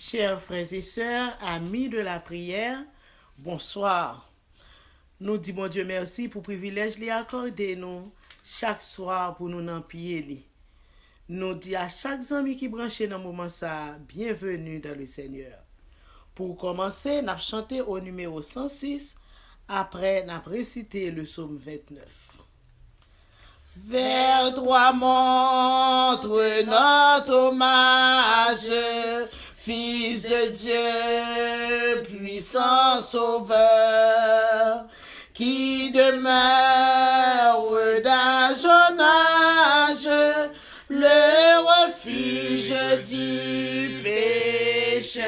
Chers frères et sœurs, amis de la prière, bonsoir. Nous disons Dieu merci pour le privilège qu'il accordé nous chaque soir pour nous en prier. Nous disons à chaque ami qui branche dans le moment ça, bienvenue dans le Seigneur. Pour commencer, nous avons chanté au numéro 106, après nous avons récité le psaume 29. Vers toi montre notre hommage, Fils de Dieu, puissant sauveur, qui demeure d'âge en âge, le refuge du pécheur.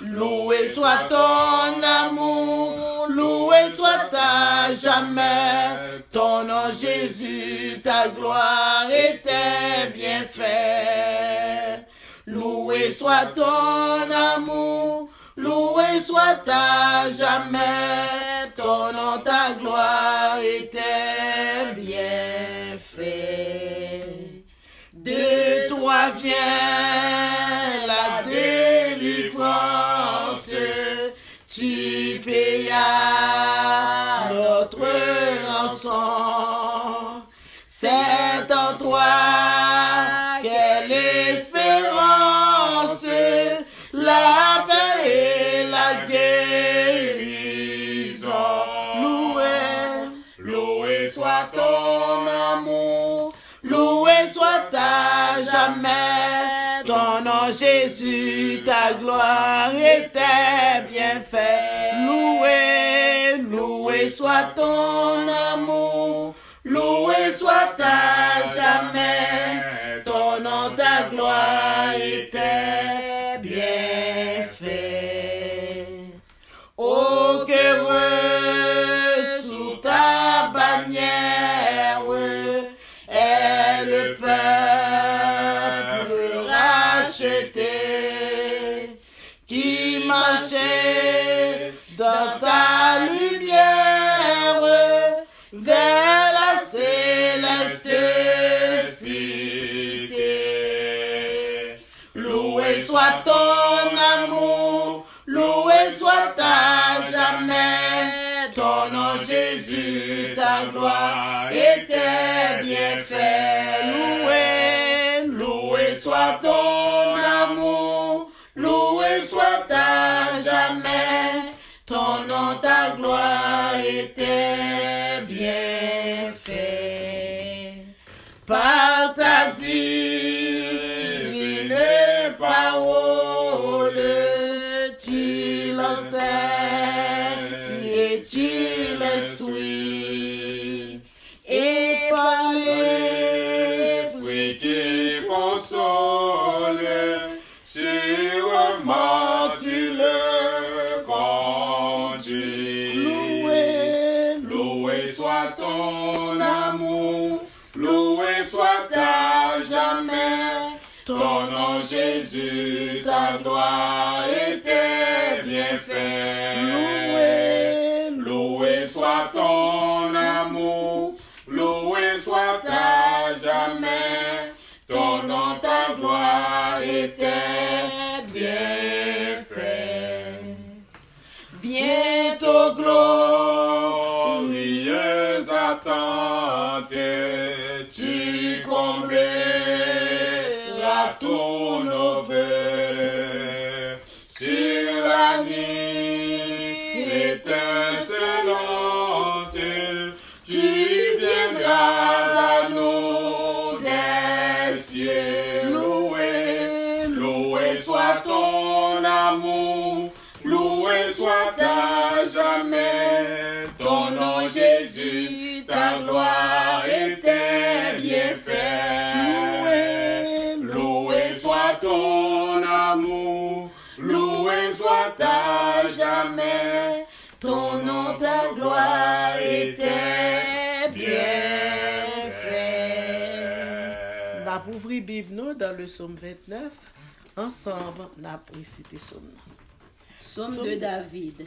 Loué soit ton amour, loué soit à jamais, ton nom Jésus, ta gloire et tes bienfaits. Loué soit ton amour, loué soit à jamais, ton nom, ta gloire et tes bienfaits. De toi vient la délivrance, tu payas notre rançon. C'est en toi qu'est l'espérance, la paix et la guérison. Loué soit ton amour, loué soit à jamais, ton nom Jésus, ta gloire et tes bienfaits. Loué soit ton amour, loué soit à jamais, ton nom, ta gloire et tes bienfaits. Oh, qu'heureux sous ta bannière est le peuple racheté qui marchait dans ta lumière vers la céleste cité. Loué soit ton amour, loué soit à jamais, ton nom Jésus, ta gloire et tes bienfaits. Loué soit ton amour, loué soit à jamais, ton nom, ta gloire et tes bienfaits. Par ta divine parole, tu l'enseignes et tu l'instruis. Et par l'esprit qui console, sûrement tu le conduis. Loué soit ton amour, loué soit à jamais, ton nom Jésus, ta gloire et tes bienfaits. Loué soit ton amour, loué soit à jamais, ton nom, ta gloire et tes bienfaits. Bientôt glorieuse attente, tu combleras tous nos vœux sur la nuit étincelante. Tu viendras à nous des cieux. Loué soit ton amour, loué soit à jamais, ton nom Jésus, ta gloire et tes bienfaits. Loué soit ton amour, loué soit à jamais, ton nom, ta gloire et tes bienfaits. N'a pour ouvrir Bible nous dans le psaume 29, ensemble n'a récité psaume. Psaume de David.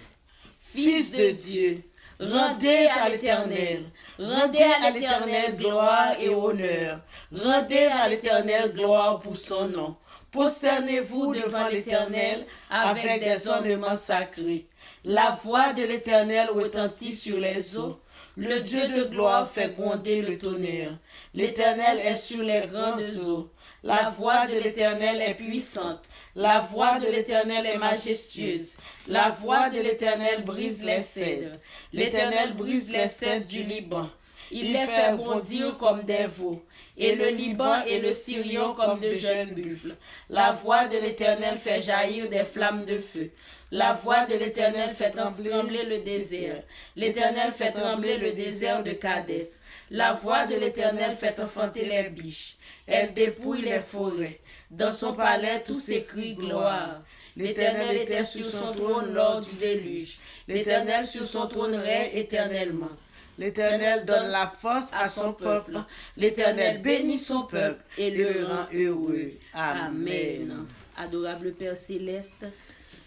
Fils de Dieu, rendez à l'Éternel, rendez à l'Éternel gloire et honneur, rendez à l'Éternel gloire pour son nom, Prosternez-vous devant l'Éternel avec des ornements sacrés. La voix de l'Éternel retentit sur les eaux. Le Dieu de gloire fait gronder le tonnerre. L'Éternel est sur les grandes eaux. La voix de l'Éternel est puissante. La voix de l'Éternel est majestueuse. La voix de l'Éternel brise les cèdres. L'Éternel brise les cèdres du Liban. Il les fait bondir comme des veaux. Et le Liban et le Sirion comme de jeunes buffles. La voix de l'Éternel fait jaillir des flammes de feu. La voix de l'Éternel fait trembler le désert. L'Éternel fait trembler le désert de Kadès. La voix de l'Éternel fait enfanter les biches. Elle dépouille les forêts. Dans son palais, tous s'écrient gloire. L'Éternel était sur son trône lors du déluge. L'Éternel sur son trône règne éternellement. L'Éternel donne la force à son peuple. L'Éternel bénit son peuple et le rend heureux. Amen. Amen. Adorable Père Céleste,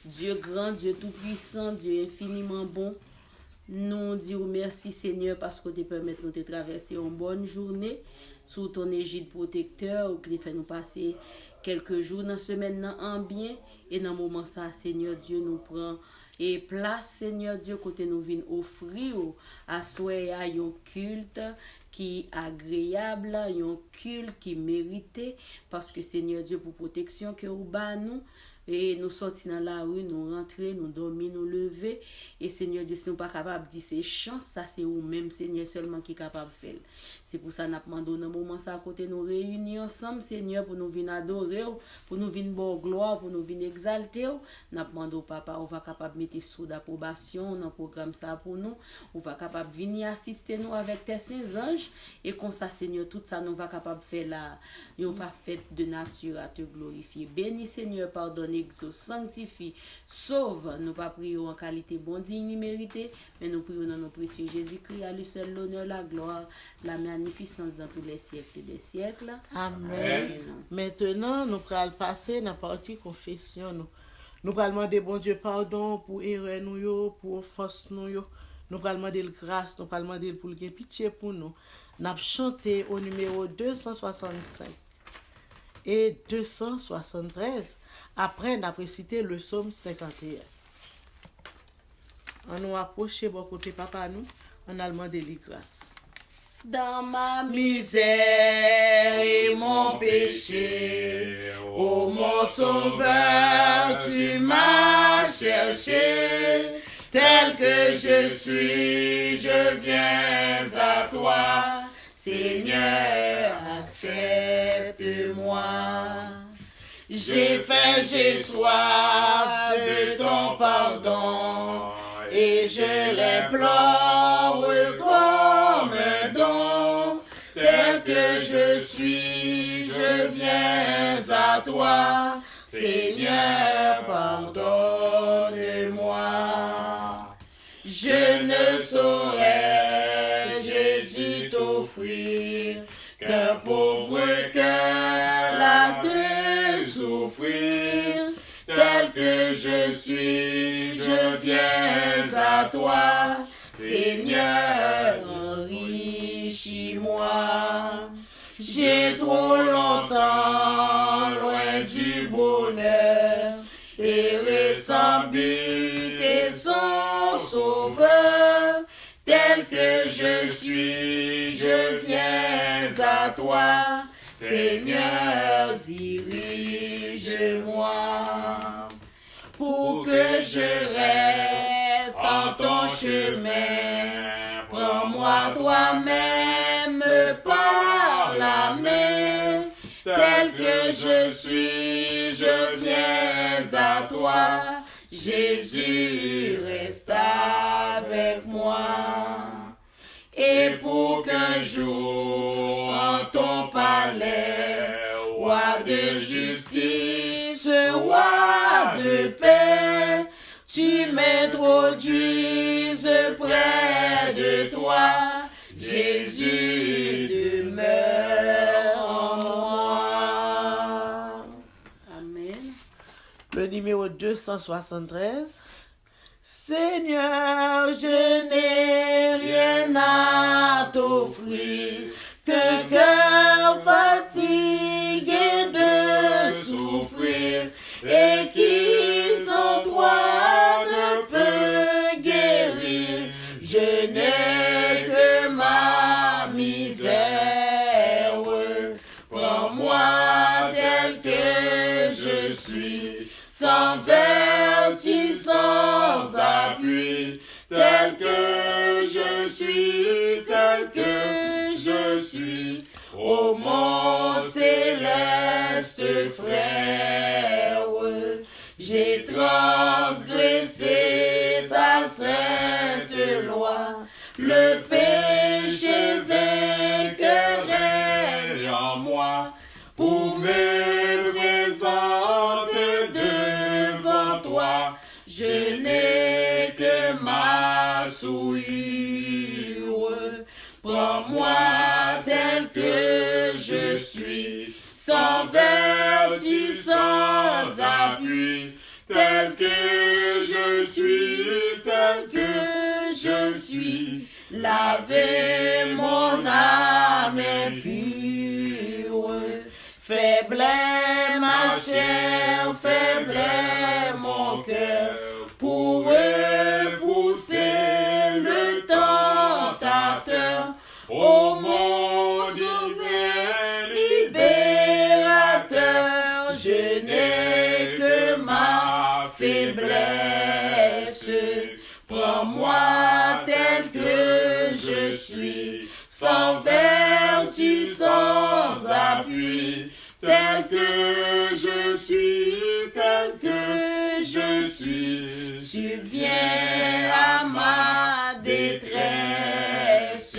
Dieu grand, Dieu tout-puissant, Dieu infiniment bon, nous disons merci Seigneur parce que tu permets de nous traverser une bonne journée sous ton égide protecteur, qui fait nous passer quelques jours dans la semaine en bien et dans le moment ça, Seigneur Dieu nous prend et place, Seigneur Dieu, côté nous vient offrir à soi un culte qui est agréable, un culte qui mérite, parce que Seigneur Dieu, pour protection que vous bat nous, et nous sortir dans la rue, nous rentrer, nous dormir, nous lever, et Seigneur Dieu, si nous ne sommes pas capables de dire ces chances, ça c'est vous-même, Seigneur, seulement qui est capable de faire. C'est pour ça que nous demandons dans un moment ça à côté, nous réunir ensemble, Seigneur, pour nous venir adorer, pour nous venir bon gloire, pour nous venir exalter. Nous demandons, Papa, on va capable de mettre sous d'approbation dans le programme ça pour nous. On va capable de venir assister nous avec tes saints anges. Et comme ça, Seigneur, tout ça, nous va capable de faire là. Et on va faire de nature à te glorifier. Bénis, Seigneur, pardonne, exauce, sanctifie, sauve. Nous pas prions en qualité bon, digne, mérité, mais nous prions dans nos précieux Jésus-Christ, à lui seul l'honneur, la gloire, la magnificence dans tous les siècles des siècles. Amen. Maintenant, nous allons passer dans la partie confession. Nous allons demander bon Dieu pardon pour erreur nous, pour force nous. Nous allons demander grâce, nous allons demander pour qu'il pitié pour nous. Nous allons chanter au numéro 265 et 273. Après, nous allons citer le psaume 51. On nous approche bon côté papa nous, on a demandé les grâces. Dans ma misère et mon péché, ô mon sauveur, tu m'as cherché. Tel que je suis, je viens à toi. Seigneur, accepte-moi. J'ai faim, j'ai soif de ton pardon, et je l'implore comme un don. Tel que je suis, je viens à toi. Seigneur, pardonne-moi. Je ne saurais, Jésus, t'offrir qu'un pauvre cœur lassé souffrir. Tel que je suis, je viens à toi. Seigneur, enrichis-moi. J'ai trop longtemps loin du bonheur, erré sans but et sans sauveur. Tel que je suis, je viens à toi. Seigneur, dirige-moi. Pour que je reste en ton chemin, prends-moi toi-même par la main. Tel que je suis, je viens à toi. Jésus, reste avec moi. Et pour qu'un jour en ton palais, roi de justice, roi de paix, tu m'introduises près de toi. Jésus, demeure en moi. Amen. Le numéro 273. Seigneur, je n'ai rien à t'offrir, qu'un cœur fatigué de souffrir. je suis, sans vertu, sans appui, tel que je suis, tel que je suis. Ô mon céleste frère, j'ai transgressé ta sainte loi, le péché vainqueur règne en moi, pour me présenter devant toi. Je n'ai que ma souillure. Prends-moi tel que je suis, sans vertu, sans appui, tel que je suis, tel que je suis. Lavez mon âme impure. Faible est ma chair, faible est mon cœur, pour repousser le tentateur. Ô mon souverain libérateur, je n'ai que ma faiblesse. Prends-moi tel que je suis, sans vertu, sans appui, tel que je suis, tel que je suis. Subviens à ma détresse.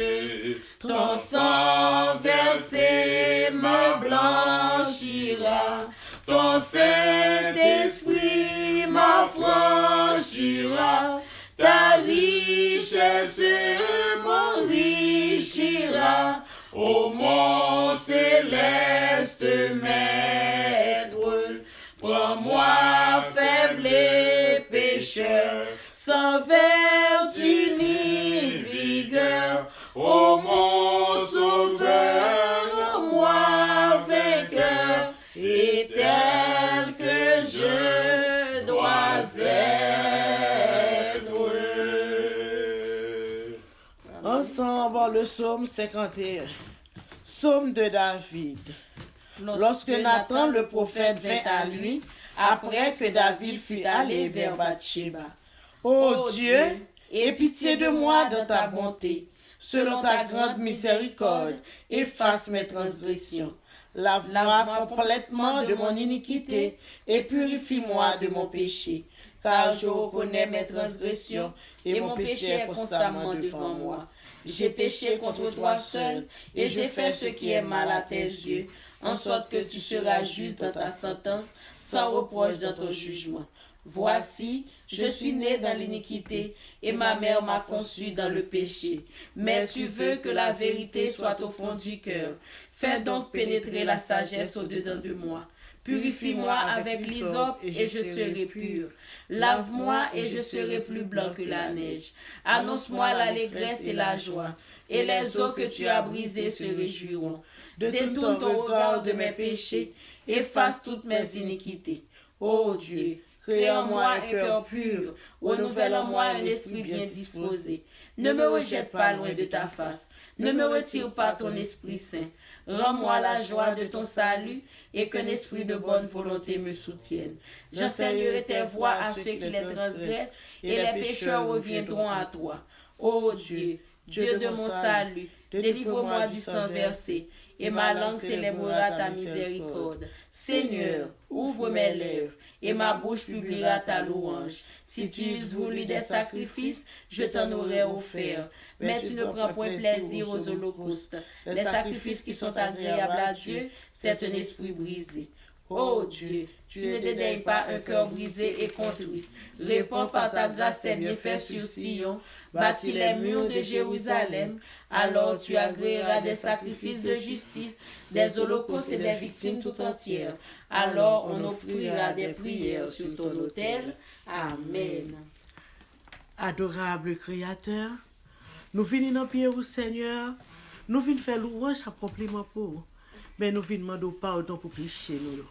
Ton sang versé me blanchira, ton Saint-Esprit m'affranchira, ta richesse m'enrichira. Ô mon céleste Maître, prends-moi faible et pécheur, sans vertu ni vigueur. Ô mon sauveur, moi vainqueur, et tel que je dois être. Ensemble, le psaume 51. Psaume de David. Lorsque Nathan le prophète vint à lui, après que David fut allé vers Bathsheba. Ô Dieu, aie pitié de moi dans ta bonté. Selon ta grande miséricorde, efface mes transgressions. Lave-moi complètement de mon iniquité et purifie-moi de mon péché. Car je reconnais mes transgressions et mon péché est constamment devant moi. J'ai péché contre toi seul et j'ai fait ce qui est mal à tes yeux, en sorte que tu seras juste dans ta sentence, sans reproche dans ton jugement. Voici, je suis né dans l'iniquité et ma mère m'a conçu dans le péché. Mais tu veux que la vérité soit au fond du cœur. Fais donc pénétrer la sagesse au-dedans de moi. Purifie-moi avec l'hysope et je serai pur. Lave-moi et je serai plus blanc que la neige. Annonce-moi l'allégresse et la joie, et les eaux que tu as brisées se réjouiront. Détourne ton regard de mes péchés, efface toutes mes iniquités. Ô Dieu, crée en moi un cœur pur, renouvelle en moi un esprit bien disposé. Ne me rejette pas loin de ta face, ne me retire pas ton Esprit Saint. Rends-moi la joie de ton salut et qu'un esprit de bonne volonté me soutienne. J'enseignerai tes voies à ceux qui les transgressent et les pécheurs reviendront à toi. Ô Dieu, Dieu de mon salut, délivre-moi du sang versé et ma langue célébrera ta miséricorde. Seigneur, ouvre mes lèvres et ma bouche publiera ta louange. Si tu eusses voulu des sacrifices, je t'en aurais offert. Mais tu ne prends point plaisir aux holocaustes. Les sacrifices qui sont agréables à Dieu, c'est un esprit brisé. Ô Dieu, tu ne dédaignes pas un cœur brisé et contrit. Répands par ta grâce tes bienfaits sur Sion. Bâtis les murs de Jérusalem. Alors tu agréeras des sacrifices de justice, des holocaustes et des victimes tout entières. Alors on offrira des prières sur ton autel. Amen. Adorable Créateur, nous venons dans pied au Seigneur, nous venons faire louange, accomplissement pour vous. Mais nous venons demander pardon pour pécher nous.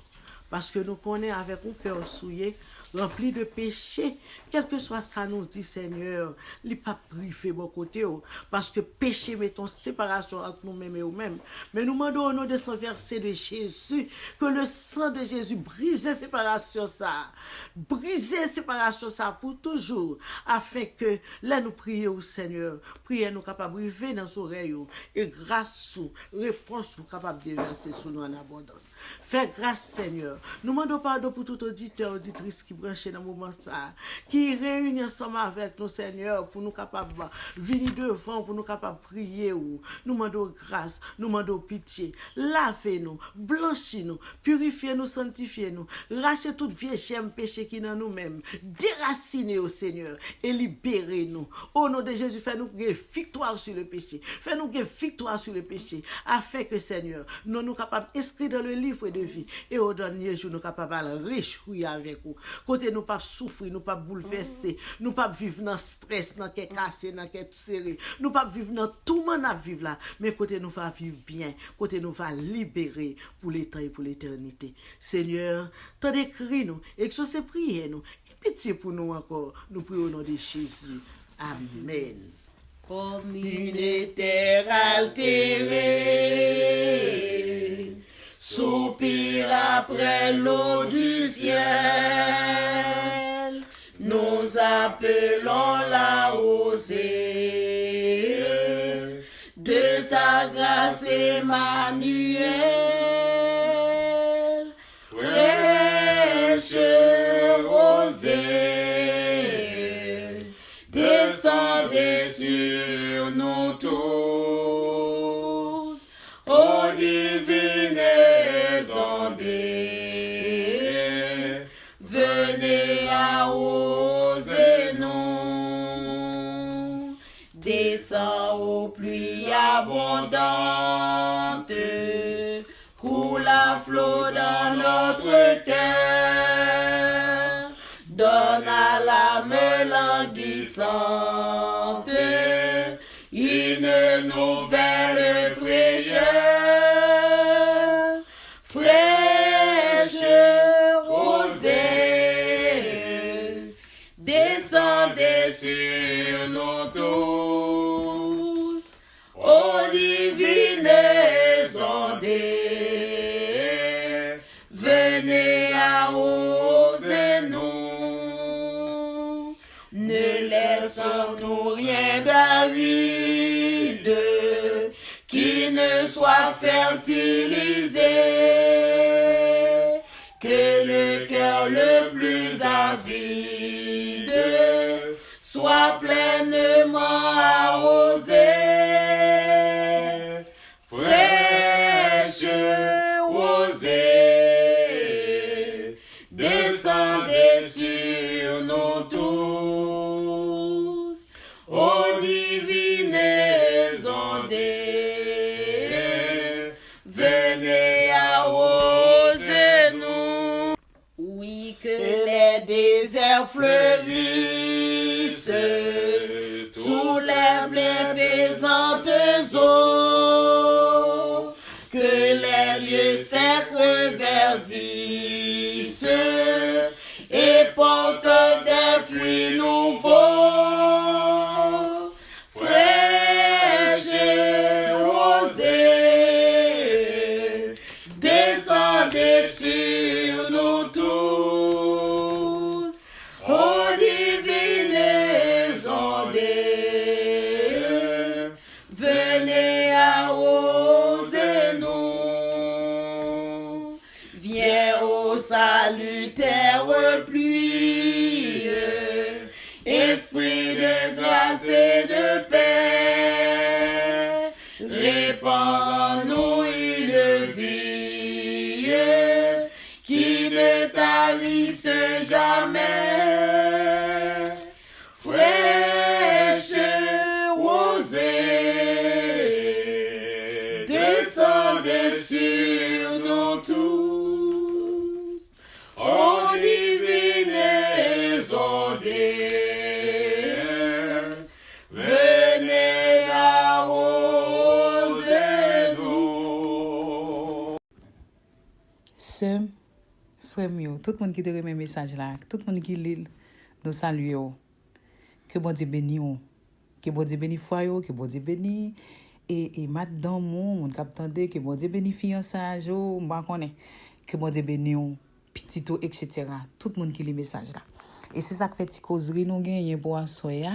parce que nous connaissons avec un cœur souillé, rempli de péché, quel que soit ça nous dit Seigneur, il pas privé bon côté, parce que péché mettons séparation entre nous-mêmes et nous-mêmes. Mais nous demandons au nom de ce verset de Jésus, que le sang de Jésus brise séparation ça, brise séparation ça pour toujours, afin que là nous prions au Seigneur, prions nous capables de vivre dans nos oreilles, et grâce ou réponse nous capables de verser sur nous en abondance. Fais grâce Seigneur. Nous demandons pardon pour tout auditeur, auditrice qui branche dans le moment ça, qui réunit ensemble avec nous Seigneur, pour nous capables de venir devant, pour nous capables de prier. Nous demandons grâce, nous demandons pitié. Lavez-nous, blanchis-nous, purifiez-nous, sanctifiez-nous, rachetez tout vieux péché qui est dans nous-mêmes, déracinez au Seigneur et libérez-nous. Au nom de Jésus, fais-nous victoire sur le péché. Fais-nous victoire sur le péché, afin que Seigneur, nous capables d'inscrire dans le livre de vie et au dernier jour, nous capables de réjouir avec vous. Côté nous pas souffrir, nous pas bouleverser, nous pas vivre dans stress, dans quelque cassé, dans quelque serré, nous pas vivre dans tout le monde à vivre là, mais côté nous va vivre bien, côté nous va libérer pour les temps et pour l'éternité. Seigneur, t'en décris nous, exaucez prier nous, et pitié pour nous encore, nous prions au nom de Jésus. Amen. Comme Une terre altérée soupire après l'eau du ciel, nous appelons la rosée de sa grâce Emmanuel, fraîche rosée, descendez sur nous tous, ô divines ondées, venez arroser nous, descends aux pluies abondantes, coule à flot dans notre cœur, donne à l'âme languissante une nouvelle fraîcheur, fraîche rosée, descendez sur nous tous, ô divines ondées, venez arroser nous, ne laissons-nous rien d'aride qui ne soit fertilisé, que le cœur le plus avide soit pleinement arrosé, fraîche rosée, descendez sur nous tous, ô divines ondées, venez arroser nous. oui que Les déserts fleurissent sous les bienfaisantes eaux, que les lieux secs reverdissent et portent des fruits nouveaux, fraîche rosée, descendez sur nous tous, ô divines ondées, venez arroser nous, viens ô salutaire pluie, esprit de grâce et de paix, répands en nous une vie qui ne tarisse jamais, fraîche rosée, descendez sur nous tous, ô divines ondées, venez arroser nous. Sœurs, tout le monde qui te remet message là, tout le monde qui lit, nous saluons. Que bon Dieu bénisse. Que bon Dieu bénisse foyer, que bon Dieu bénisse et madame mon cap tande, que bon Dieu bénisse fiançage, moi connais. Que bon Dieu bénisse petito etc. Tout le monde qui lit message là. Et c'est ça que fait ti causerie nous gagner pour soya,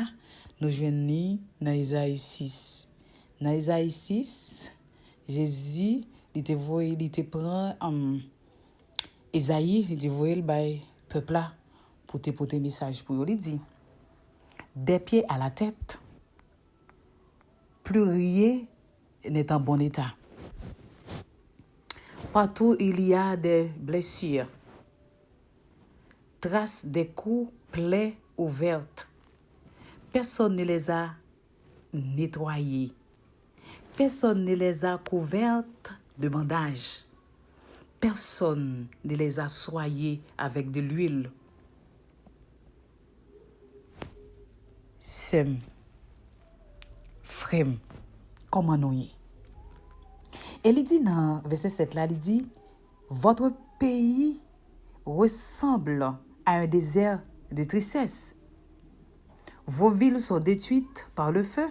nous joindre dans Isaïe 6. Dans Isaïe 6, Jésus il te prend Isaïe, il te voyé le peuple là pour te porter message pour lui dit des pieds à la tête plus rien n'est en bon état. Partout il y a des blessures, traces des coups, plaies ouvertes. Personne ne les a nettoyées. Personne ne les a couvertes de bandages. Personne ne les a soignées avec de l'huile. Sem, frem, comment nous y? Et il dit dans verset 7 là, il dit, votre pays ressemble à un désert de tristesse. Vos villes sont détruites par le feu.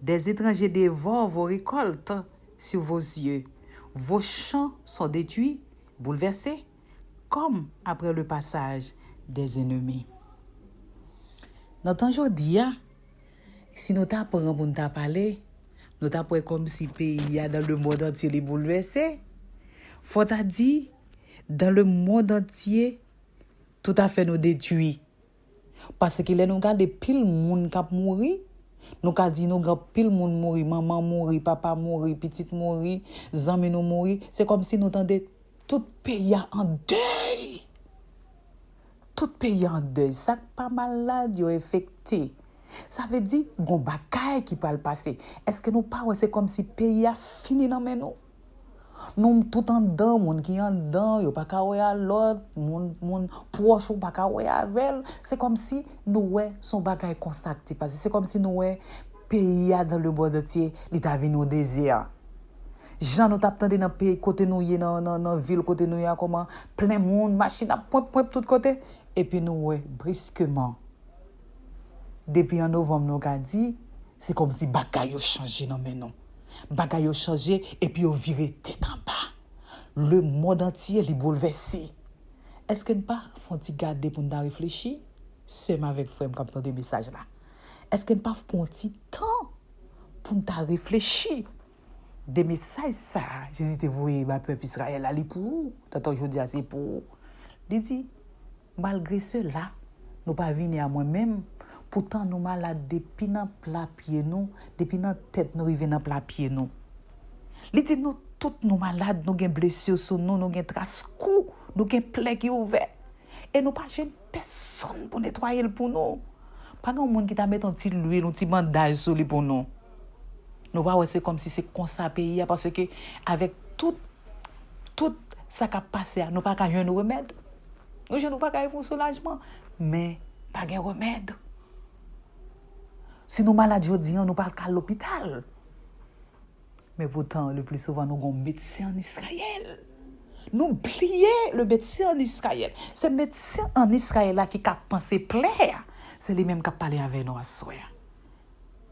Des étrangers dévorent vos récoltes sur vos yeux. Vos champs sont détruits, bouleversés, comme après le passage des ennemis. Dans ton jour d'hier, si nous t'apprenons pour nous parler, nous t'apprenons comme si le pays dans le monde entier est bouleversé. Faut t'a dit, dans le monde entier, tout à fait nous détruit. Parce que là, nous regardons pile monde qui mourir. Nous avons dit, nous regardons pile monde mourir, maman mourir, papa mourir, petite mourir, zami nous mourir. C'est comme si nous entendions tout pays en deuil. Tout pays en deuil. Ça pas malade, yo affecté. Ça veut dire, gon bakay qui peut le passer. Est-ce que nous pas, c'est comme si pays a fini dans nous? Nous tout en dedans, moun qui en dedans, yo pas ka wè à l'autre, moun proche ou pas ka wè avec. C'est comme si nous ouais son bagay consacré parce que c'est comme si nous ouais pays dans le monde entier, li ta vinn au désert. Jean nous t'a tande dans pays côté nous y dans ville côté nous y a comment plein monde, machine à point tout côté et puis nous ouais brusquement depuis en novembre nous a dit c'est comme si bagay yo changé non mais non. Bagay yo changé et puis yo viré tête en bas. Le monde entier est bouleversé. Est-ce que nous pas font-ti garder pour nous réfléchir? C'est avec frère comme ton message là. Est-ce que nous pas prendre un petit temps pour nous réfléchir? Des messages ça, Jésus te voyé ba peuple Israël là pour tant aujourd'hui c'est pour. Il dit malgré cela, nous pas venir à moi-même. Pourtant, nous malades depuis dans plat pied nous, depuis dans tête nous rive dans plat pied nous. Il dit nous toutes nous malades, nous gen blessures sur nous, nous gen traces coups, nous gen plaies qui ouvert. Et nous pas jeune personne pour nettoyer pour nous. Pas un monde qui t'a mettre un petit huile, un petit bandage sur lui pour nous. Nous pas c'est comme si c'est comme ça pays parce que avec tout ça qui a passé, nous pas qu'à joindre remède. Nous pas qu'à pour soulagement, mais pas de remède. Si nous malades aujourd'hui, nous parlons qu'à l'hôpital. Mais pourtant, le plus souvent, nous avons un médecin en Israël. Nous oublions le médecin en Israël. Ce médecin en Israël là qui a pensé plaire, c'est lui même qui a parlé avec nous à soir.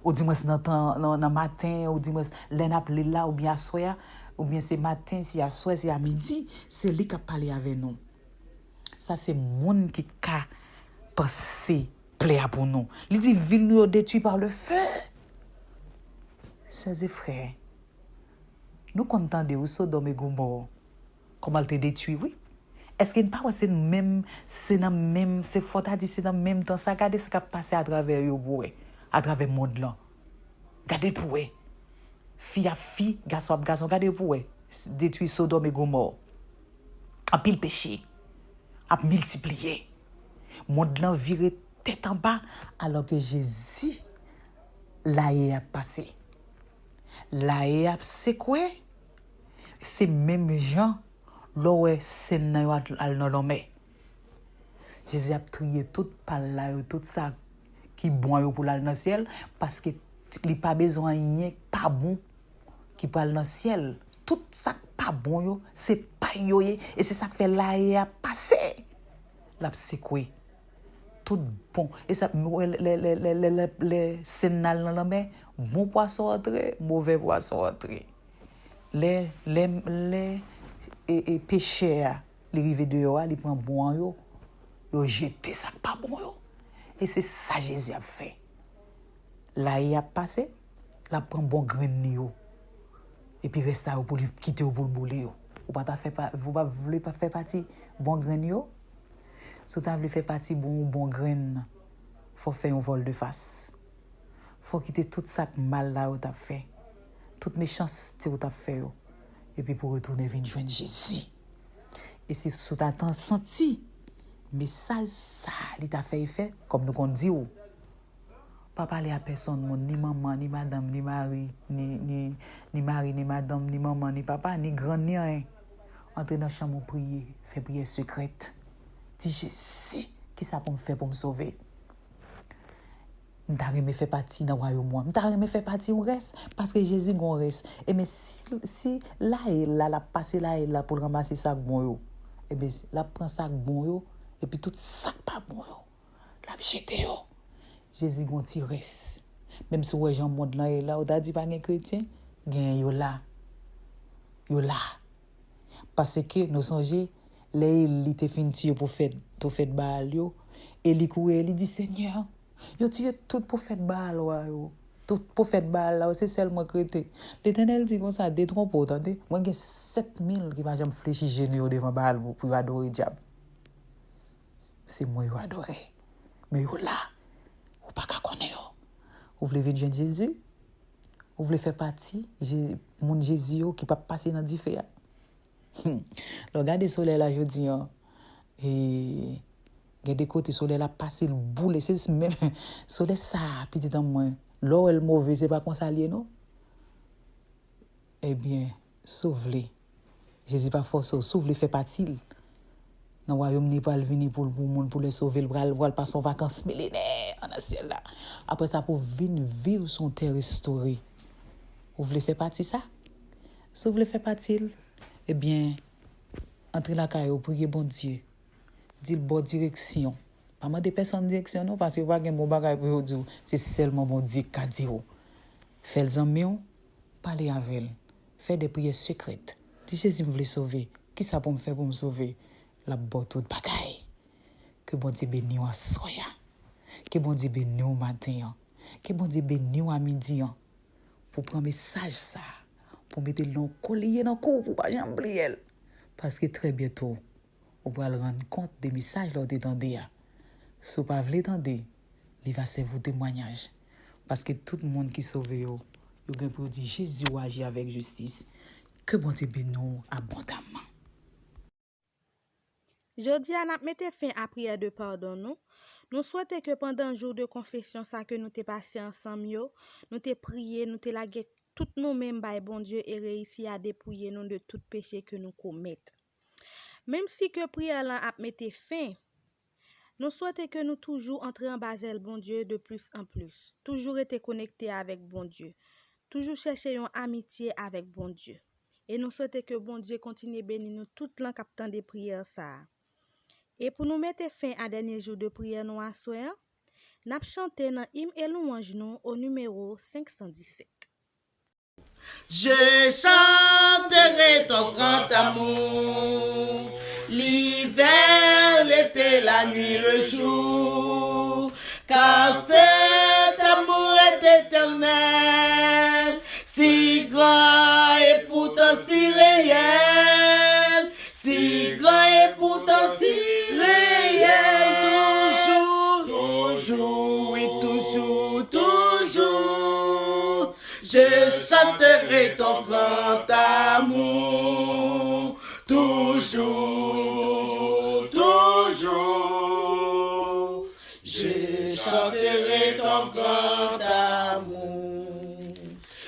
Ou du moins dans le matin, ou du moins l'appelé là, ou bien à soir, ou bien c'est matin, c'est à soir, c'est à midi, c'est lui qui a parlé avec nous. Ça, c'est le monde qui a pensé plaire pour nous. Il dit, ville nous détruite par le feu. Chers et frères, nous comptons de Sodome et Gomorrhe. Comment elle te détruit, oui? Est-ce qu'il n'y a pas c'est même, c'est fort à dire, c'est dans le même temps, ça, regardez ce qui a passé à travers vous, à travers le monde là. Regardez pour vous. Fille à fille, garçon à garçon, regardez pour vous. Détruit Sodome et Gomorre. A pile péché. A multiplié. Monde là viré tête en bas alors que Jésus là a passé. Là a secoué. C'est même gens là ouais c'est dans l'homme. Jésus a trié toute par là tout ça qui bon pour aller dans le ciel parce que il pas besoin rien pas bon qui pour aller dans le ciel. Tout ça pas bon yo, c'est pas yo et c'est ça que fait là et a passé. L'a secoué. Tout bon. Et ça les sénal dans la main, bon poisson entré, mauvais poisson entré. Les pêcheurs, les rivés de yo, ils prennent bon yo jeté ça pas bon yo. Et c'est ça Jésus a fait. Là il a passé, la prend bon grain yo. Et puis reste là pour lui quitter pour le bouler yo. Vous voulez pas faire partie bon grain yo. Si vous voulez faire partie bon grain, faut faire un vol de face. Faut quitter tout ça mal là où t'as fait. Toute méchanceté où t'as fait yo. Et puis pour retourner venir joindre Jésus. Et si vous t'as senti message ça, il t'a fait effet comme nous on dit ou. Pas parler à personne, ni maman, ni madame, ni mari, ni mari, ni madame, ni maman, ni papa, ni grand, ni rien. Entrez dans la chambre prier, faire prière secrète. Dis Jésus, qui ça pour me faire pour me sauver? M'ta me fait partie dans le royaume moi. M'ta me fait partie au reste parce que Jésus gon reste. Et mais si là et là la passer là et là pour ramasser ça bon yo. Et bien la prend ça bon yo et puis tout ça pas bon yo. La jeter yo. Jésus gon ti reste. Même si ouais Jean monde là et là, on t'a dit pas un chrétien, gen yo là. Yo là. Parce que nous songeons les il te fin tuer pour faire tout fait bal yo et li coué il dit Seigneur yo tué tout pour faire bal yo tout pour faire bal là c'est seulement chrétien. L'Éternel dit comme ça détrompe attendez moi j'ai 7000 qui va jamais fléchir genou devant bal pour adorer diable. C'est moi yo adorer. Mais yo là ou pas ka connaître yo. Vous voulez venir Jésus? Vous voulez faire partie mon Jésus qui pas passer dans différent. Regardez le soleil là, je dis, et il y a des côtés soleil là, passer le boule, c'est même soleil ça, petit dans moi. L'eau est mauvais, c'est pas qu'on s'allie, non? Eh bien, sauve-les. Jésus pas force, sauve-les, fait partie. Dans le royaume, n'est pas venir pour le monde, pour les sauver, le bras, pas son vacances millénaires en ciel là. Après ça, pour venir vivre son terre restaurée. Vous voulez faire partie ça? Si vous voulez faire partie, eh bien, entrez la caille, priez bon Dieu. Dites bonne direction. Pas mal de personnes direction, non, parce que vous n'avez pas de bagage pour dire. C'est seulement bon Dieu qui a dit. Faites les amis, parlez avec elle. Faites des prières secrètes. Si Jésus me voulait sauver, qui ça pour me faire pour me sauver? La bonne toute bagaille. Que bon Dieu bénisse à soya. Que bon Dieu bénisse au matin. Que bon Dieu bénisse à midi. Pour prendre message ça. Pour mettre le collier dans le cou pour pas jamais oublier. Parce que très bientôt, on va rendre compte des messages là d'entendre. Si vous ne voulez pas entendre, il va servir témoignage. Parce que tout le monde qui sauve, il a pour dire Jésus agit avec justice. Que bon Dieu bénisse abondamment. Jodi a n'a mette fin à prière de pardon nous. Nous souhaitons que pendant le jour de confession ça que nous t'ai passé ensemble yo, nous t'ai prié, nous t'ai lagué tout nous mêmes by bon Dieu et réussi à dépouiller nous de tout péché que nous commettons. Même si que prière là a mette fin, nous souhaitons que nous toujours entrer en basel bon Dieu de plus en plus, toujours être connectés avec bon Dieu, toujours chercher une amitié avec bon Dieu. Et nous souhaitons que bon Dieu continue bénir nous tout l'an captant des prières ça. Et pour nous mettre fin à dernier jour de prière nous à soir, n'a chanté dans hymne et louange nous au numéro 517. Je chanterai ton grand amour, l'hiver, l'été, la nuit, le jour, car cet amour est éternel, si grand et pourtant si réel, si grand et pourtant si réel, toujours, oui, toujours, toujours. Je chanterai ton grand amour, toujours, toujours. Je chanterai ton grand amour.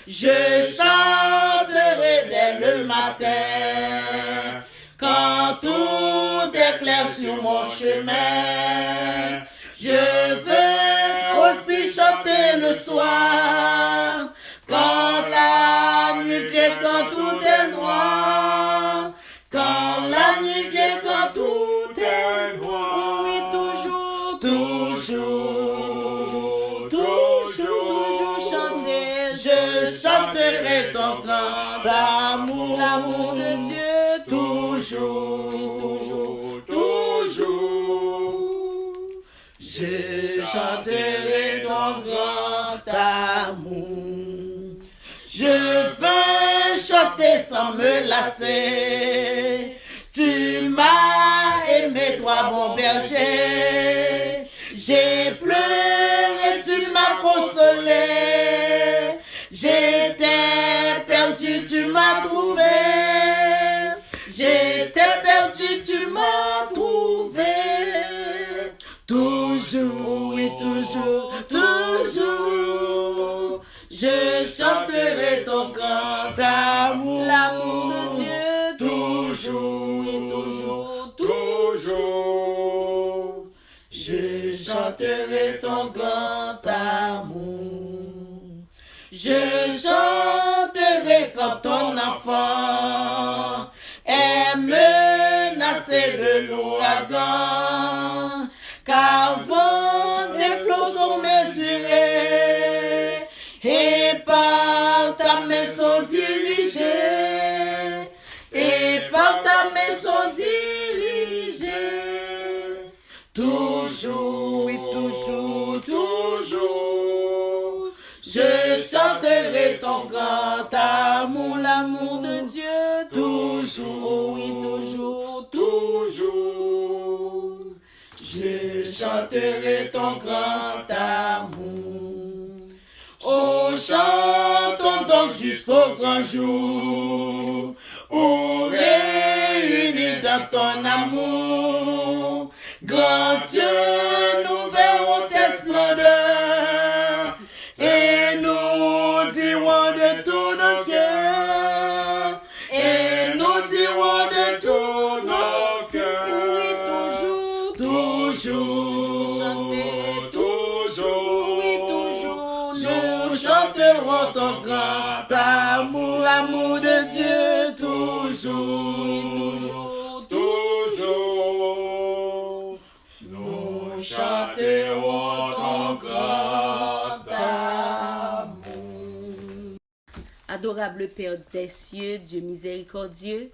Je chanterai dès le matin, quand tout est clair sur mon chemin. Je veux aussi chanter le soir, quand la nuit vient, quand tout est noir. toujours, toujours chanter. Je chanterai ton grand amour, L'amour de Dieu, toujours, toujours. Je chanterai ton grand amour. Je veux chanter sans me lasser. Tu m'as aimé, toi, mon berger. J'ai pleuré, tu m'as consolé. J'étais perdu, tu m'as trouvé. J'étais perdu, tu m'as trouvé. Toujours et toujours, toujours. Je chanterai ton grand amour. l'amour de Dieu, Toujours, toujours. Je chanterai ton grand amour. Je chanterai quand ton enfant est menacé de l'ouragan. Car vents et flots sont mesurés et par ta main sont dirigés. Et par ta main sont dirigés. Toujours, oui, toujours, toujours. Je chanterai ton grand amour, l'amour de Dieu. Toujours, oui, toujours, toujours. Je chanterai ton grand amour. Oh, chantons donc jusqu'au grand jour, où réunis dans ton amour, grand Dieu, nous verrons tes splendeurs, et nous dirons de tout nos cœurs, et nous dirons de tout nos cœurs, oui, toujours, toujours, nous chanterons ton grand amour, amour de Dieu, toujours, nous chanterons ton grand amour. Adorable Père des cieux, Dieu miséricordieux,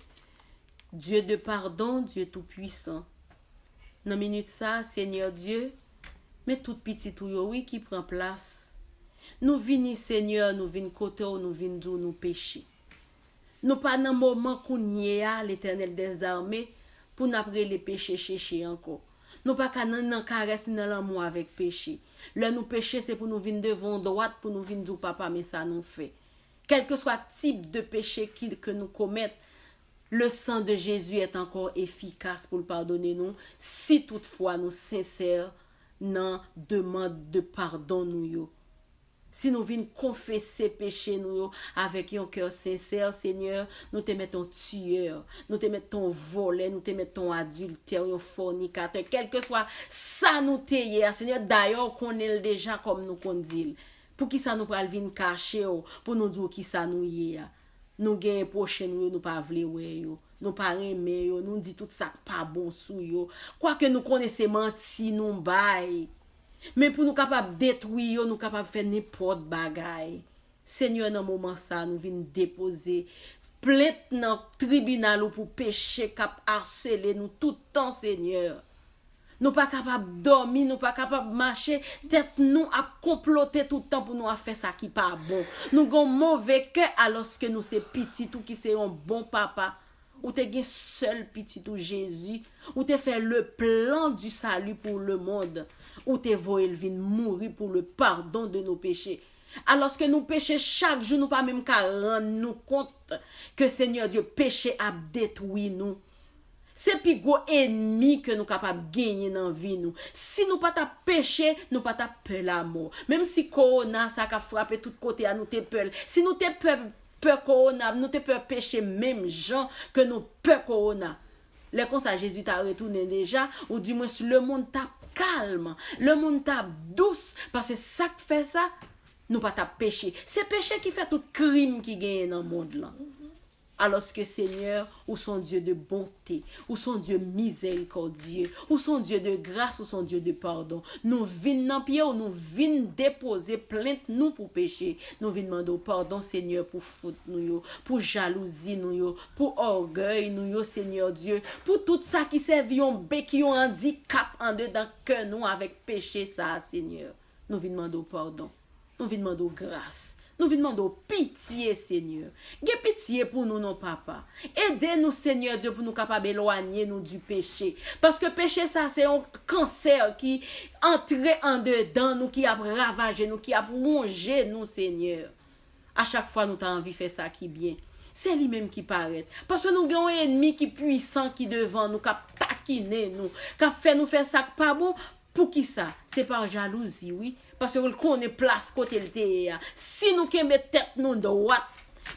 Dieu de pardon, Dieu tout-puissant. Dans minute ça, Seigneur Dieu, mais tout petit tout yo oui qui prend place. Nous venons, Seigneur, nous venons côté ou nous venons d'où nous pécher. Nous pas dans moment qu'on y a l'Éternel des armées pour n'après les péchés chercher encore. Nous pas nan caresse dans l'amour avec péché. Là nous pécher c'est pour nous venir devant droite pour nous venir d'où papa mais ça nous fait. Quel que soit type de péché que nous commettons, le sang de Jésus est encore efficace pour le pardonner nous si toutefois nous sincères dans demande de pardon nous yo. Si nous venons confesser péché nous avec un cœur sincère, Seigneur, nous te mettons tueur, nous te mettons volé, nous te mettons adultère, un fornicateur, quel que soit ça nous te hier, Seigneur, d'ailleurs qu'on est déjà comme nous qu'on dit. Pour qui ça nous pral vinn cacher pour nous dire qui ça nous hier. Nous gagne prochain nous pas vle ouais yo. Nous pas aimer yo, nous dit tout ça pas bon sou yo. Quoique nous connaissons menti nous bail. Mais pour nous capables détruire, nous capables faire n'importe bagay. Seigneur, dans moment ça, nous venons déposer plainte dans tribunal ou pour péché cap harceler nous tout le temps, Seigneur. Nous pas capables dormir, nous pas capables marcher, tête nous à comploter tout le temps pour nous faire ça qui pas bon. Nous avons mauvais cœur alors que nous c'est petit tout qui c'est un bon papa. Ou te gen seul petit ou Jésus, ou te fait le plan du salut pour le monde, ou te voye vin mourir pour le pardon de nos péchés. Alors que nous péchons chaque jour, nous pas même qu'à rendre nous compte que Seigneur Dieu péché a détruit nous. C'est plus gros ennemi que nous capables de gagner dans la vie nous. Si nous pas ta péché, nous pas ta peur la mort. Même si corona ça a frappé tout côté à nous te peur. Si nous te peur corona, nous te peur péché même gens que nous peur corona. Les comme ça Jésus t'a retourné déjà ou du moins le monde t'a calme, le monde t'a douce parce que ça qui fait ça, nous pas ta péché. C'est péché qui fait tout crime qui gagne dans le monde là. Alors que Seigneur, ou son Dieu de bonté, ou son Dieu miséricordieux, ou son Dieu de grâce, ou son Dieu de pardon. Nous venons dans pied, ou nous venons déposer plainte nous pour péché. Nous venons demander pardon, Seigneur, pour faute nous, pour jalousie nous, pour orgueil nous, Seigneur Dieu, pour tout ça qui servent un béquille, un handicap en dedans que nous avec péché ça, Seigneur. Nous venons demander pardon. Nous venons demander grâce. Nous venons demander pitié, Seigneur. Gè pitié pour nous, non, papa. Aidez-nous, Seigneur Dieu, pour nous capables d'éloigner nous du péché. Parce que péché, ça, c'est un cancer qui entre en dedans nous, qui a ravagé nous, qui a rongé nous, Seigneur. À chaque fois, nous avons envie de faire ça qui est bien. C'est lui-même qui paraît. Parce que nous avons un ennemi qui est puissant, qui devant nous, qui a taquiné nous, qui a fait nous faire ça qui pas bon. Pour qui ça? C'est par jalousie, oui. Parce que qu'on est place côté le terre. Si nous qui mettons tête nous droite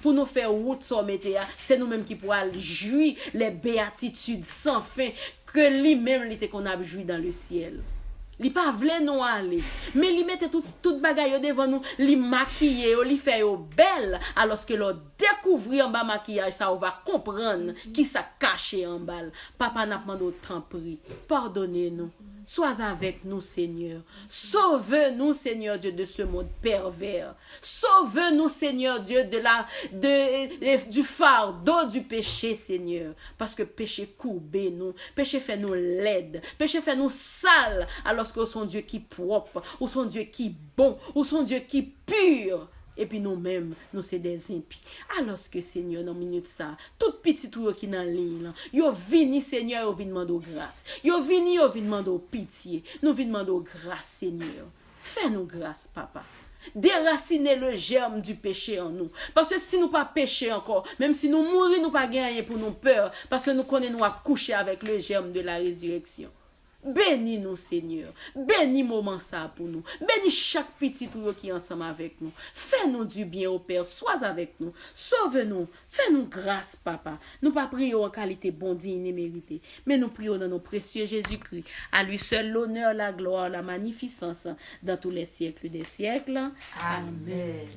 pour nous faire route sur le terre, c'est nous-mêmes qui pourrons jouir les béatitudes sans fin que lui-même était qu'on a joui dans le ciel. Li pas vle nous aller, mais li mette tout bagaille devant nous, li maquiller, li fait belle, alors que l'on découvrir en bas maquillage ça on va comprendre qui ça caché en bas. Papa n'a pas autant pris. Pardonnez-nous. Sois avec nous, Seigneur. Sauve-nous, Seigneur Dieu, de ce monde pervers. Sauve-nous, Seigneur Dieu, du fardeau du péché, Seigneur. Parce que péché courbé nous, péché fait nous laide, péché fait nous sale, alors que son Dieu qui propre, ou son Dieu qui bon, ou son Dieu qui pur. Et puis nous-mêmes, nous c'est des impies. Alors que Seigneur, dans minute ça, tout petit tout qui dans ligne, yo vini Seigneur, yo vini demander grâce. Yo vini demander pitié. Nous vini demander grâce Seigneur. Fais-nous grâce papa. Déraciner le germe du péché en nous. Parce que si nous pas péché encore, même si nous mourir, nous pas gagner pour nous peur, parce que nous connaissons nous à coucher avec le germe de la résurrection. Bénis-nous, Seigneur. Bénis moment ça pour nous. Bénis chaque petit tout qui est ensemble avec nous. Fais-nous du bien au Père. Sois avec nous. Sauve-nous. Fais-nous grâce, Papa. Nous pas prions en qualité bon, digne et mérité, mais nous prions dans nos précieux Jésus-Christ. À lui seul l'honneur, la gloire, la magnificence dans tous les siècles des siècles. Amen.